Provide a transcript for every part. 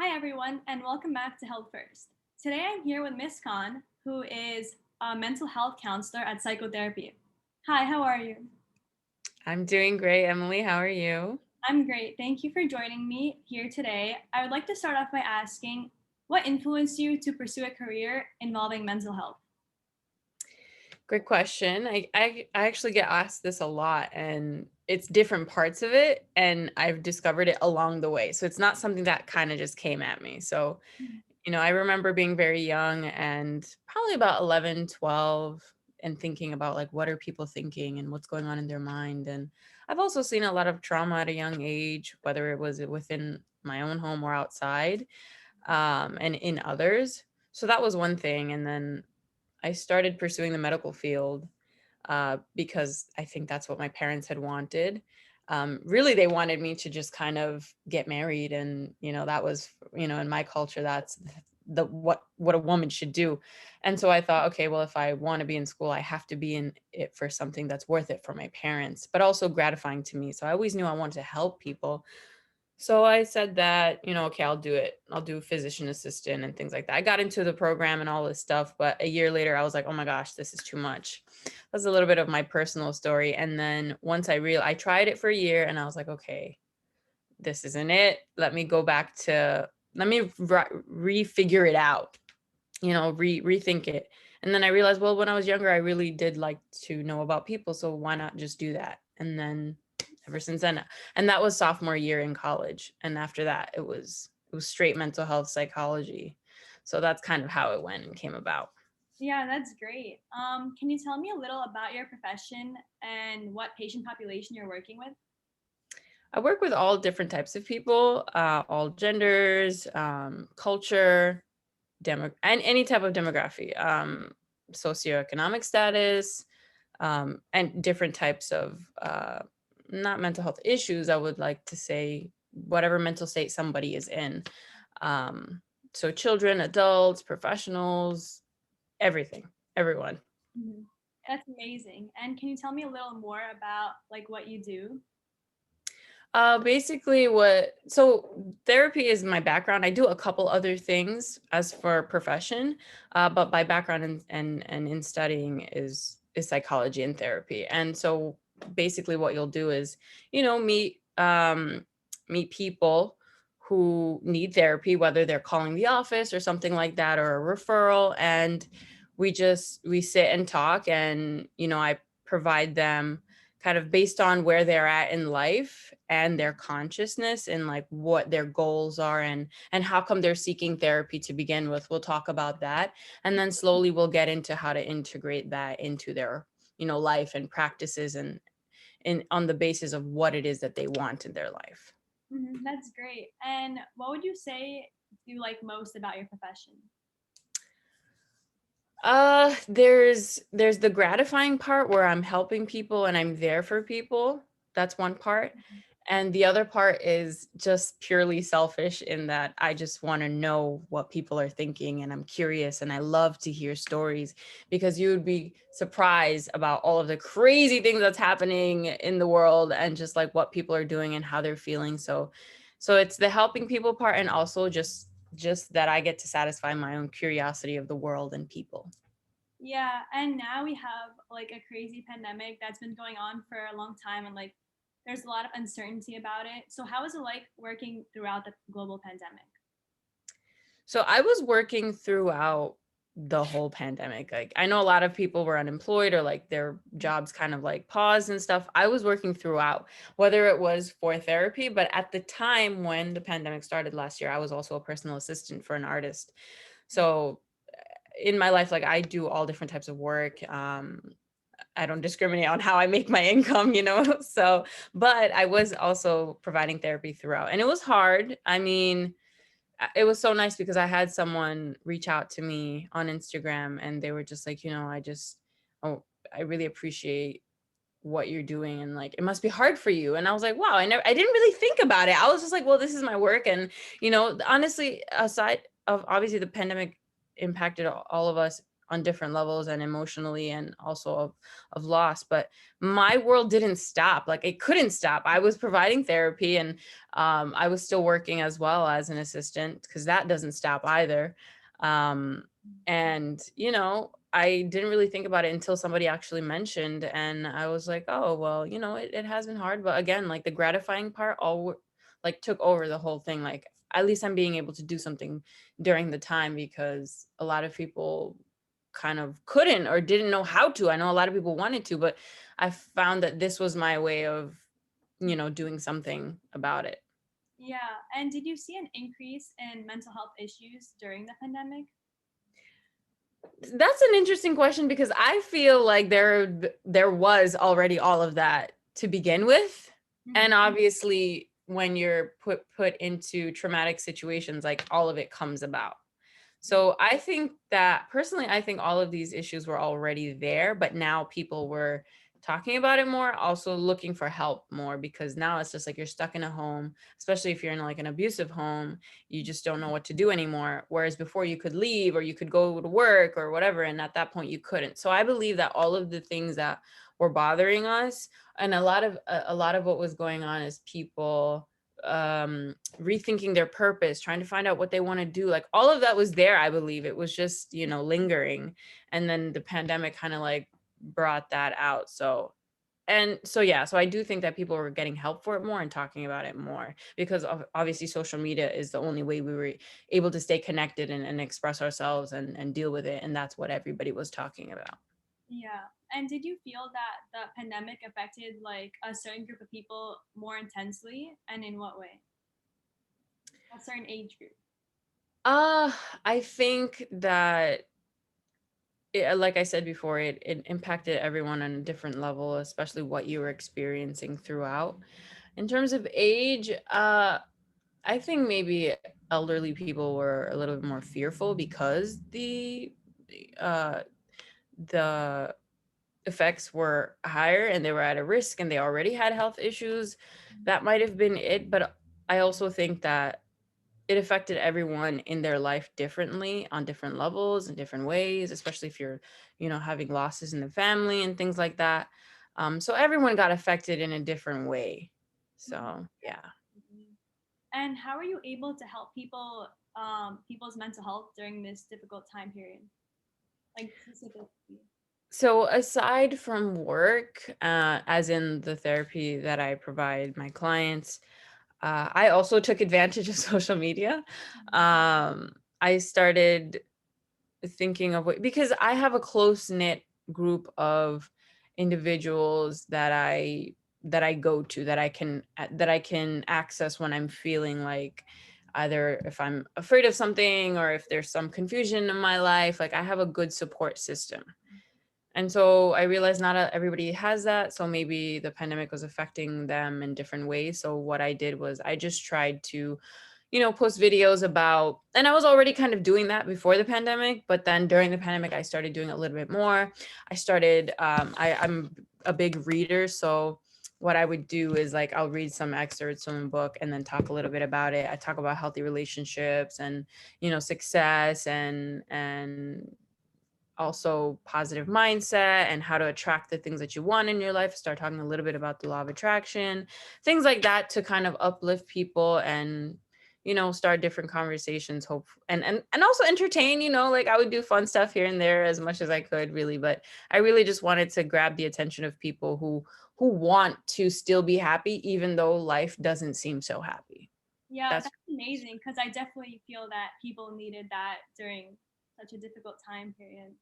Hi, everyone, and welcome back to Health First. Today I'm here with Miss Khan, who is a mental health counselor at Psychotherapy. Hi, how are you? I'm doing great, Emily. How are you? I'm great. Thank you for joining me here today. I would like to start off by asking what influenced you to pursue a career involving mental health? Great question. I actually get asked this a lot, and it's different parts of it, and I've discovered it along the way. So it's not something that kind of just came at me. So, I remember being very young and probably about 11, 12, and thinking about like what are people thinking and what's going on in their mind. And I've also seen a lot of trauma at a young age, whether it was within my own home or outside, and in others. So that was one thing. And then I started pursuing the medical field because I think that's what my parents had wanted. Really, they wanted me to just kind of get married, and that was, in my culture, that's the what a woman should do. And so I thought, okay, well, if I want to be in school, I have to be in it for something that's worth it for my parents, but also gratifying to me. So I always knew I wanted to help people. So I said that, okay, I'll do it. I'll do physician assistant and things like that. I got into the program and all this stuff, but a year later I was like, oh my gosh, this is too much. That's a little bit of my personal story. And then once I tried it for a year and I was like, okay, this isn't it. Let me refigure it out, rethink it. And then I realized, well, when I was younger, I really did like to know about people. So why not just do that? And then ever since then, and that was sophomore year in college. And after that, it was straight mental health psychology. So that's kind of how it went and came about. Yeah, that's great. Can you tell me a little about your profession and what patient population you're working with? I work with all different types of people, all genders, culture, and any type of demography, socioeconomic status, and different types of not mental health issues. I would like to say whatever mental state somebody is in. Um, so children, adults, professionals, everything, everyone. Mhm. That's amazing. And can you tell me a little more about what you do? Basically what so therapy is my background. I do a couple other things as for profession, but my background and in studying is psychology and therapy. And so basically what you'll do is, meet people who need therapy, whether they're calling the office or something like that, or a referral. And we sit and talk, and I provide them kind of based on where they're at in life and their consciousness and like what their goals are and how come they're seeking therapy to begin with. We'll talk about that, and then slowly we'll get into how to integrate that into their life and practices, and on the basis of what it is that they want in their life. That's great. And what would you say you like most about your profession? There's the gratifying part where I'm helping people and I'm there for people. That's one part. And the other part is just purely selfish in that I just want to know what people are thinking, and I'm curious and I love to hear stories, because you would be surprised about all of the crazy things that's happening in the world and just like what people are doing and how they're feeling. So it's the helping people part, and also just that I get to satisfy my own curiosity of the world and people. Yeah, and now we have a crazy pandemic that's been going on for a long time, and there's a lot of uncertainty about it. So how is it like working throughout the global pandemic? So I was working throughout the whole pandemic. Like, I know a lot of people were unemployed or like their jobs kind of like paused and stuff. I was working throughout, whether it was for therapy, but at the time when the pandemic started last year, I was also a personal assistant for an artist. So in my life, like, I do all different types of work. I don't discriminate on how I make my income, So, but I was also providing therapy throughout, and it was hard. I mean, it was so nice because I had someone reach out to me on Instagram, and they were just like, oh, I really appreciate what you're doing, and like, it must be hard for you. And I was like, wow, I didn't really think about it. I was just like, well, this is my work. And, honestly, aside of obviously the pandemic impacted all of us on different levels and emotionally and also of loss. But my world didn't stop. Like it couldn't stop. I was providing therapy, and I was still working as well as an assistant, because that doesn't stop either. Um, and, I didn't really think about it until somebody actually mentioned, and I was like, oh, well, it has been hard. But again, like the gratifying part all like took over the whole thing. Like at least I'm being able to do something during the time, because a lot of people kind of couldn't or didn't know how to. I know a lot of people wanted to, but I found that this was my way of, doing something about it. Yeah. And did you see an increase in mental health issues during the pandemic? That's an interesting question, because I feel like there was already all of that to begin with. And Mhm. obviously when you're put into traumatic situations, like all of it comes about. So I think that personally, I think all of these issues were already there, but now people were talking about it more, also looking for help more, because now it's just like you're stuck in a home, especially if you're in like an abusive home, you just don't know what to do anymore. Whereas before you could leave or you could go to work or whatever, and at that point you couldn't. So I believe that all of the things that were bothering us, and a lot of what was going on is people rethinking their purpose, trying to find out what they want to do. Like all of that was there. I believe it was just, lingering. And then the pandemic kind of like brought that out. Yeah, so I do think that people were getting help for it more and talking about it more, because obviously social media is the only way we were able to stay connected and express ourselves and deal with it. And that's what everybody was talking about. Yeah. And did you feel that the pandemic affected like a certain group of people more intensely, and in what way? A certain age group. Uh, I think that like I said before, it impacted everyone on a different level, especially what you were experiencing throughout. In terms of age, I think maybe elderly people were a little bit more fearful, because uh, the effects were higher and they were at a risk and they already had health issues. That might have been it, but I also think that it affected everyone in their life differently on different levels and different ways, especially if you're, having losses in the family and things like that. So everyone got affected in a different way. Mhm. So yeah. Mhm. And how are you able to help people's mental health during this difficult time period? Like specifically. So aside from work, as in the therapy that I provide my clients, I also took advantage of social media. I started thinking of because I have a close knit group of individuals that I go to, that I can access when I'm feeling like, either if I'm afraid of something or if there's some confusion in my life, like I have a good support system. And so I realized not everybody has that. So maybe the pandemic was affecting them in different ways. So what I did was I just tried to, post videos about, and I was already kind of doing that before the pandemic, but then during the pandemic, I started doing a little bit more. I'm a big reader. So what I would do is like, I'll read some excerpts from a book and then talk a little bit about it. I talk about healthy relationships and, success and also positive mindset and how to attract the things that you want in your life. Start talking a little bit about the law of attraction, things like that, to kind of uplift people and, start different conversations, hope and also entertain, like I would do fun stuff here and there as much as I could, really. But I really just wanted to grab the attention of people who want to still be happy even though life doesn't seem so happy. Yeah, That's that's amazing because I definitely feel that people needed that during such a difficult time period.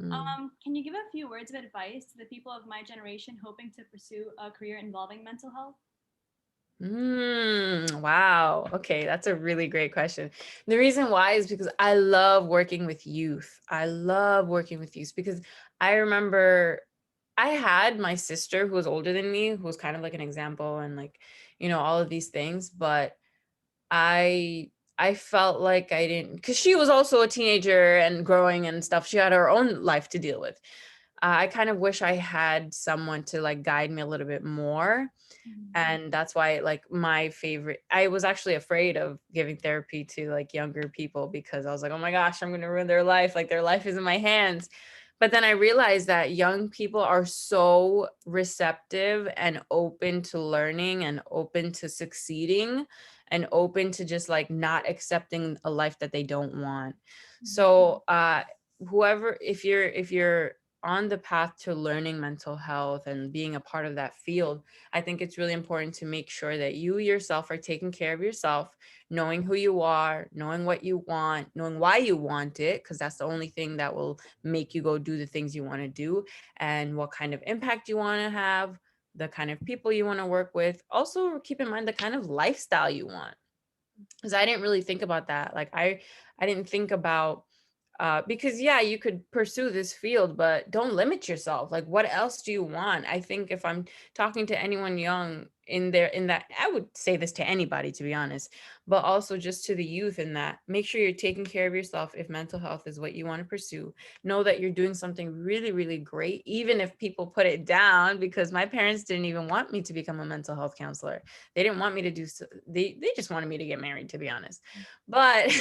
mm. Can you give a few words of advice to the people of my generation hoping to pursue a career involving mental health? Wow. Okay, that's a really great question. The reason why is because I love working with youth. I love working with youth because I remember I had my sister who was older than me, who was kind of like an example and like, all of these things, but I felt like I didn't, because she was also a teenager and growing and stuff. She had her own life to deal with. I kind of wish I had someone to like guide me a little bit more. Mhm. And that's why, like, my favorite, I was actually afraid of giving therapy to like younger people because I was like, oh my gosh, I'm going to ruin their life. Like, their life is in my hands. But then I realized that young people are so receptive and open to learning and open to succeeding and open to just like not accepting a life that they don't want. Mhm. So, whoever, if you're on the path to learning mental health and being a part of that field, I think it's really important to make sure that you yourself are taking care of yourself, knowing who you are, knowing what you want, knowing why you want it, because that's the only thing that will make you go do the things you want to do, and what kind of impact you want to have, the kind of people you want to work with. Also, keep in mind the kind of lifestyle you want, because I didn't really think about that. Like, I didn't think about, because yeah, you could pursue this field, but don't limit yourself. Like, what else do you want? I think if I'm talking to anyone young in there, in that, I would say this to anybody, to be honest, but also just to the youth, in that, make sure you're taking care of yourself. If mental health is what you want to pursue, know that you're doing something really, really great, even if people put it down, because my parents didn't even want me to become a mental health counselor. They didn't want me to do so, they just wanted me to get married, to be honest. But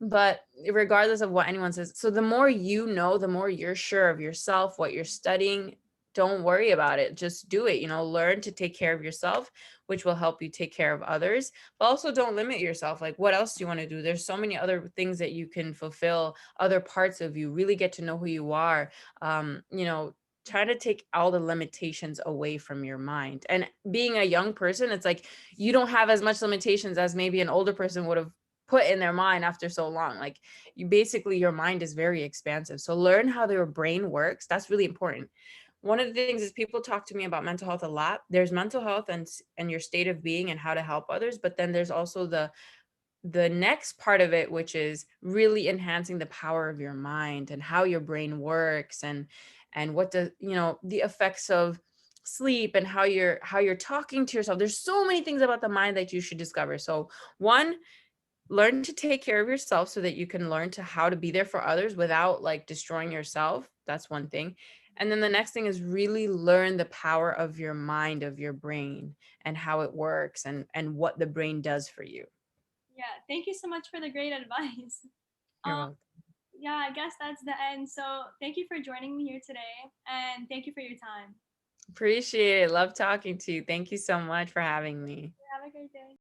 but regardless of what anyone says, so the more you know, the more you're sure of yourself, what you're studying, don't worry about it, just do it. Learn to take care of yourself, which will help you take care of others. But also, don't limit yourself. Like, what else do you want to do? There's so many other things that you can fulfill, other parts of you. Really get to know who you are. Try to take all the limitations away from your mind. And being a young person, it's like you don't have as much limitations as maybe an older person would have put in their mind after so long. Like, you basically, your mind is very expansive. So learn how your brain works. That's really important. One of the things is, people talk to me about mental health a lot. There's mental health and your state of being and how to help others, but then there's also the next part of it, which is really enhancing the power of your mind and how your brain works, and what the effects of sleep, and how you're talking to yourself. There's so many things about the mind that you should discover. So, one, learn to take care of yourself so that you can learn to how to be there for others without like destroying yourself. That's one thing. And then the next thing is really learn the power of your mind, of your brain, and how it works, and what the brain does for you. Yeah, thank you so much for the great advice. You're Um, welcome. yeah, I guess that's the end. So thank you for joining me here today, and thank you for your time. Appreciate it. Love talking to you. Thank you so much for having me. Have a great day.